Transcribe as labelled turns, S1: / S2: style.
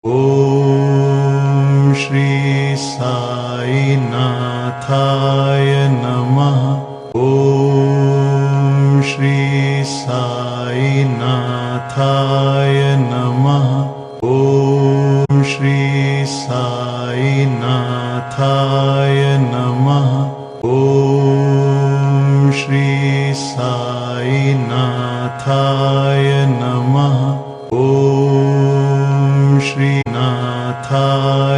S1: ॐ श्री साई नाथाय नमः। ॐ श्री साई नाथाय नमः। ॐ श्री साई नाथाय नमः। ॐ श्री साई नाथाय नमः। ॐ श्री नाथाय